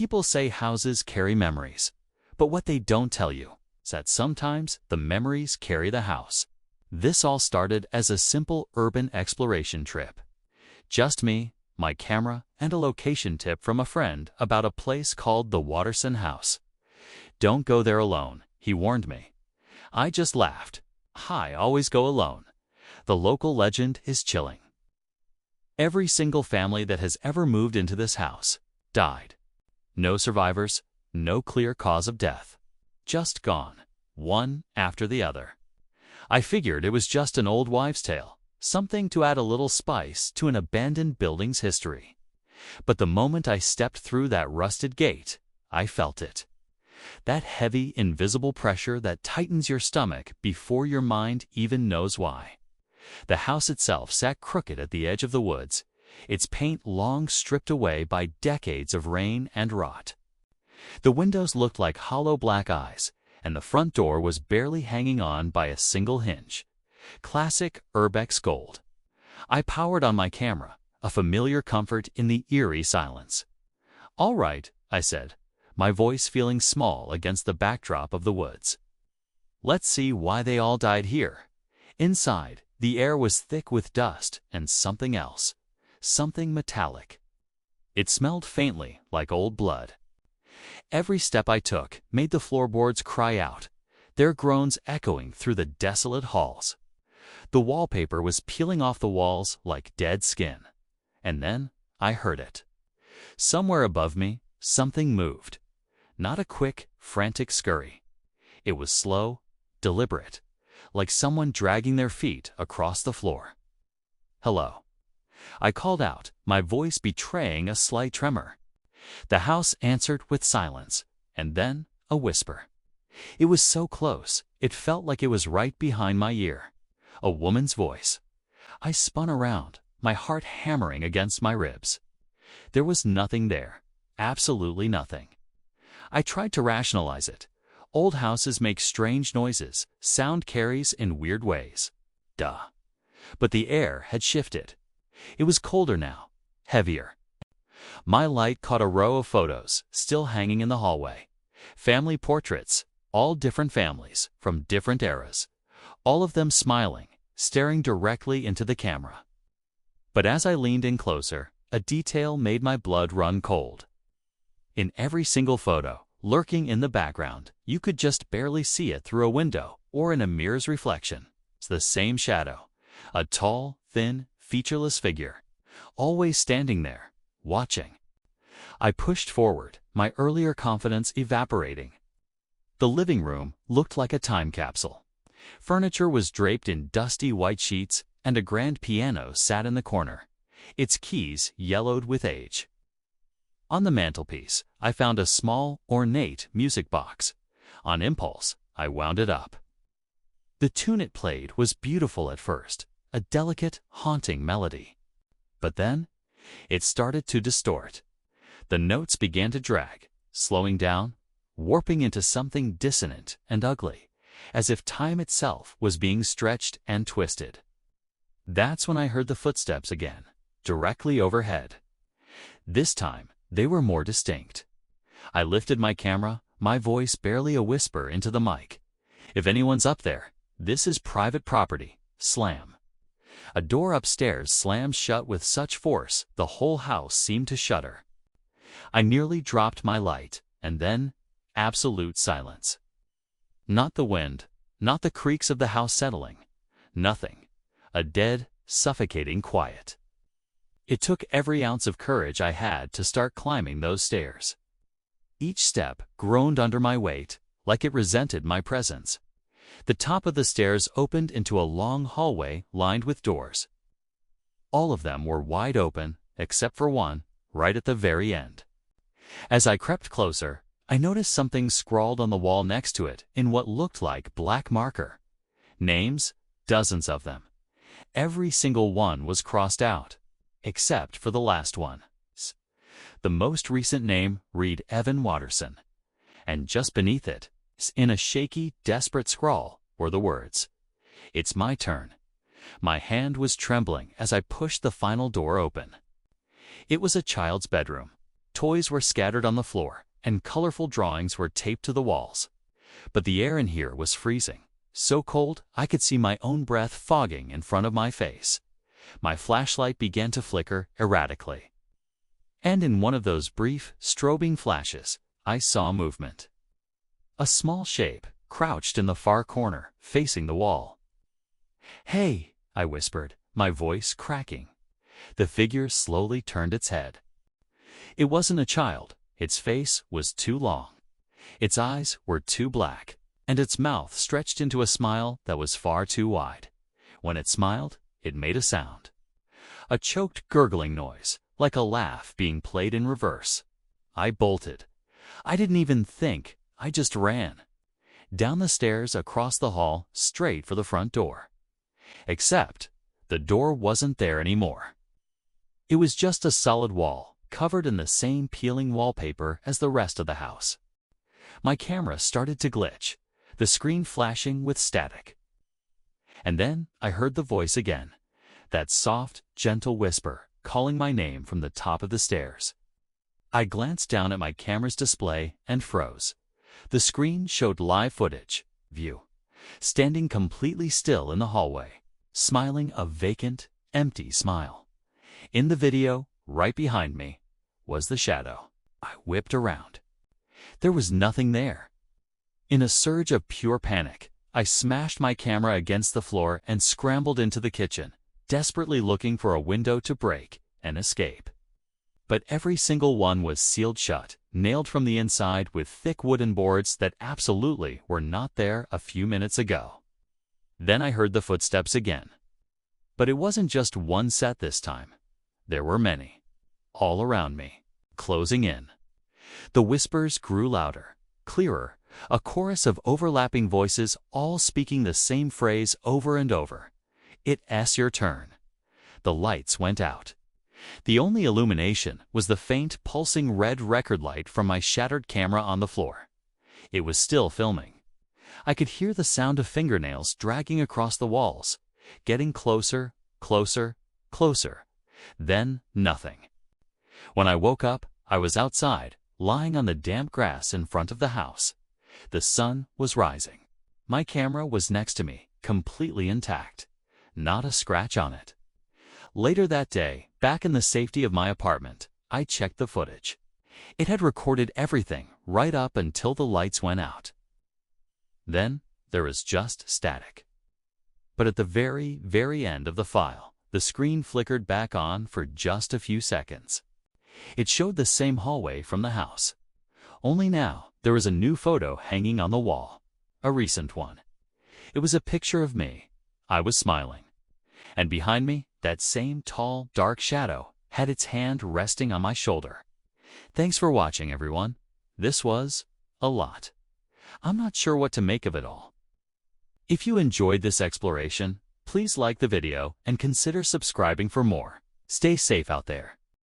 People say houses carry memories, but what they don't tell you is that sometimes the memories carry the house. This all started as a simple urban exploration trip. Just me, my camera, and a location tip from a friend about a place called the Watterson House. "Don't go there alone," he warned me. I just laughed. I always go alone. The local legend is chilling. Every single family that has ever moved into this house died. No survivors, no clear cause of death. Just gone, one after the other. I figured it was just an old wives' tale, something to add a little spice to an abandoned building's history. But the moment I stepped through that rusted gate, I felt it. That heavy, invisible pressure that tightens your stomach before your mind even knows why. The house itself sat crooked at the edge of the woods, its paint long stripped away by decades of rain and rot. The windows looked like hollow black eyes, and the front door was barely hanging on by a single hinge. Classic Urbex gold. I powered on my camera, a familiar comfort in the eerie silence. "All right," I said, my voice feeling small against the backdrop of the woods. "Let's see why they all died here." Inside, the air was thick with dust and something else, something metallic. It smelled faintly like old blood. Every step I took made the floorboards cry out, their groans echoing through the desolate halls. The wallpaper was peeling off the walls like dead skin. And then I heard it. Somewhere above me, something moved. Not a quick, frantic scurry. It was slow, deliberate, like someone dragging their feet across the floor. "Hello." I called out, my voice betraying a slight tremor. The house answered with silence, and then a whisper. It was so close, it felt like it was right behind my ear. A woman's voice. I spun around, my heart hammering against my ribs. There was nothing there, absolutely nothing. I tried to rationalize it. Old houses make strange noises, sound carries in weird ways. Duh. But the air had shifted. It was colder now, heavier. My light caught a row of photos, still hanging in the hallway. Family portraits, all different families, from different eras. All of them smiling, staring directly into the camera. But as I leaned in closer, a detail made my blood run cold. In every single photo, lurking in the background, you could just barely see it through a window or in a mirror's reflection. It's the same shadow. A tall, thin, featureless figure, always standing there, watching. I pushed forward, my earlier confidence evaporating. The living room looked like a time capsule. Furniture was draped in dusty white sheets, and a grand piano sat in the corner, its keys yellowed with age. On the mantelpiece, I found a small, ornate music box. On impulse, I wound it up. The tune it played was beautiful at first, a delicate, haunting melody. But then, it started to distort. The notes began to drag, slowing down, warping into something dissonant and ugly, as if time itself was being stretched and twisted. That's when I heard the footsteps again, directly overhead. This time, they were more distinct. I lifted my camera, my voice barely a whisper into the mic. "If anyone's up there, this is private property." Slam. A door upstairs slammed shut with such force the whole house seemed to shudder. I nearly dropped my light, and then absolute silence. Not the wind, not the creaks of the house settling. Nothing. A dead, suffocating quiet. It took every ounce of courage I had to start climbing those stairs. Each step groaned under my weight, like it resented my presence. The top of the stairs opened into a long hallway lined with doors. All of them were wide open, except for one, right at the very end. As I crept closer, I noticed something scrawled on the wall next to it in what looked like black marker. Names, dozens of them. Every single one was crossed out, except for the last one. The most recent name read Evan Watterson, and just beneath it, in a shaky, desperate scrawl, were the words, "It's my turn." My hand was trembling as I pushed the final door open. It was a child's bedroom. Toys were scattered on the floor, and colorful drawings were taped to the walls. But the air in here was freezing, so cold I could see my own breath fogging in front of my face. My flashlight began to flicker erratically. And in one of those brief, strobing flashes, I saw movement. A small shape crouched in the far corner, facing the wall. "Hey," I whispered, my voice cracking. The figure slowly turned its head. It wasn't a child. Its face was too long. Its eyes were too black, and its mouth stretched into a smile that was far too wide. When it smiled, it made a sound. A choked, gurgling noise, like a laugh being played in reverse. I bolted. I didn't even think. I just ran. Down the stairs, across the hall, straight for the front door. Except, the door wasn't there anymore. It was just a solid wall, covered in the same peeling wallpaper as the rest of the house. My camera started to glitch, the screen flashing with static. And then I heard the voice again, that soft, gentle whisper, calling my name from the top of the stairs. I glanced down at my camera's display and froze. The screen showed live footage, view, standing completely still in the hallway, smiling a vacant, empty smile. In the video, right behind me, was the shadow. I whipped around. There was nothing there. In a surge of pure panic, I smashed my camera against the floor and scrambled into the kitchen, desperately looking for a window to break and escape. But every single one was sealed shut, nailed from the inside with thick wooden boards that absolutely were not there a few minutes ago. Then I heard the footsteps again. But it wasn't just one set this time. There were many, all around me, closing in. The whispers grew louder, clearer, a chorus of overlapping voices all speaking the same phrase over and over. "It's your turn." The lights went out. The only illumination was the faint, pulsing red record light from my shattered camera on the floor. It was still filming. I could hear the sound of fingernails dragging across the walls, getting closer, closer, closer. Then nothing. When I woke up, I was outside, lying on the damp grass in front of the house. The sun was rising. My camera was next to me, completely intact. Not a scratch on it. Later that day, back in the safety of my apartment, I checked the footage. It had recorded everything right up until the lights went out. Then there was just static. But at the very, very end of the file, the screen flickered back on for just a few seconds. It showed the same hallway from the house. Only now, there was a new photo hanging on the wall. A recent one. It was a picture of me. I was smiling. And behind me, that same tall, dark shadow had its hand resting on my shoulder. Thanks for watching, everyone. This was a lot. I'm not sure what to make of it all. If you enjoyed this exploration, please like the video and consider subscribing for more. Stay safe out there.